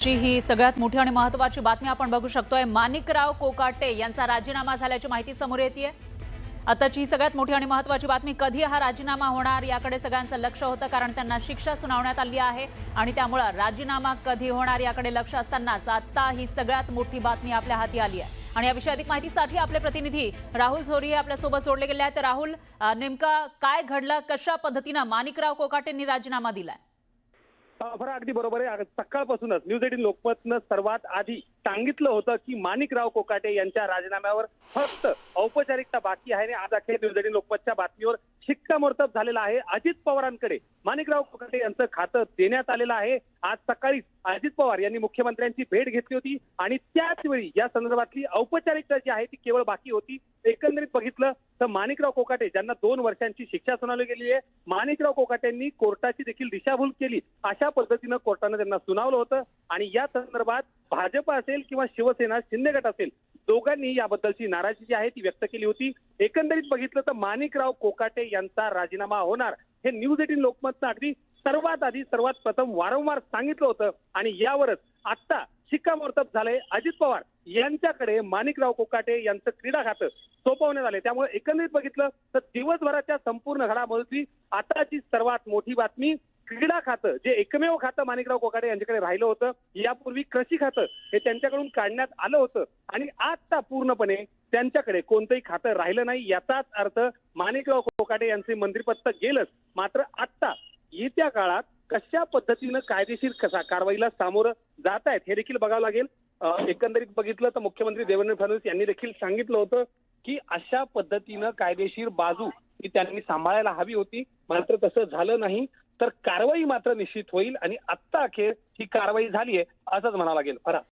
ची ही सगळ्यात मोठी आणि महत्त्वाची बातमी आपण बघू शकतोय। माणिकराव कोकाटे यांचा राजीनामा झाल्याची माहिती समोर येतेय। आताची सगळ्यात मोठी आणि महत्त्वाची बातमी, कधी हा राजीनामा होणार याकडे सगळ्यांचं लक्ष होतं, कारण त्यांना शिक्षा सुनावण्यात आली आहे आणि त्यामुळे राजीनामा कधी होणार याकडे लक्ष असतानाच आता ही सगळ्यात मोठी बातमी आपल्या हाती आली आहे। आणि याविषयी अधिक माहितीसाठी आपले प्रतिनिधी राहुल झोरी हे आपल्या सोबत जोडले गेले आहेत। राहुल, नेमका काय घडलं, कशा पद्धतीने माणिकराव कोकाटेंनी राजीनामा दिलाय? बरं, अगदी बरोबर आहे। सकाळपासूनच न्यूज 18 लोकमतनं सर्वात आधी सांगितलं होतं की माणिकराव कोकाटे यांच्या राजीनाम्यावर फक्त औपचारिकता बाकी आहे आणि आज अखेर न्यूज 18 लोकमतच्या बातमीवर शिक्कामोर्तब झालेला आहे। अजित पवारांकडे माणिकराव कोकाटे यांचं खातं देण्यात आलेलं आहे। आज सकाळी अजित पवार यांनी मुख्यमंत्र्यांची भेट घेतली होती आणि त्याच वेळी या संदर्भातली औपचारिकता जी आहे ती केवळ बाकी होती। एकंदरीत बघितलं तर माणिकराव कोकाटे ज्यांना 2 वर्षांची शिक्षा सुनावली गेली आहे, माणिकराव कोकाटेंनी कोर्टाची देखील दिशाभूल केली अशा पद्धतीनं कोर्टानं त्यांना सुनावलं होतं आणि या संदर्भात भाजप असेल किंवा शिवसेना शिंदे गट असेल, दोघांनी याबद्दलची नाराजी जी आहे ती व्यक्त केली होती। एकंदरीत बघितलं तर माणिकराव कोकाटे यांचा राजीनामा होणार हे न्यूज 18 लोकमतनं अगदी सर्वात आधी सर्वात प्रथम वारंवार सांगितलं होतं आणि यावरच आता शिक्कामोर्तब झालंय। अजित पवार यांच्याकडे माणिकराव कोकाटे यांचं क्रीडा खातं सोपवण्यात आले। त्यामुळे एकंदरीत बघितलं तर दिवसभराच्या संपूर्ण घडामोडीची आताची सर्वात मोठी बातमी, क्रीडा खातं जे एकमेव खातं माणिकराव कोकाटे यांच्याकडे राहिलं होतं, यापूर्वी कृषी खातं हे त्यांच्याकडून काढण्यात आलं होतं आणि आता पूर्णपणे त्यांच्याकडे कोणतंही खातं राहिलं नाही। याचाच अर्थ माणिकराव कोकाटे यांचे मंत्रिपद तर गेलंच, मात्र आता येत्या काळात कशा पद्धतीनं कायदेशीर कारवाईला सामोरं जात आहेत हे देखील बघावं लागेल। एकंदरीत बघितलं तर मुख्यमंत्री देवेंद्र फडणवीस यांनी देखील सांगितलं होतं की अशा पद्धतीनं कायदेशीर बाजू ही त्यांनी सांभाळायला हवी होती, मात्र तसं झालं नाही। तर कारवाई मात्र निश्चित होईल आणि आत्ता अखेर ही कारवाई झाली आहे असंच म्हणावं लागेल।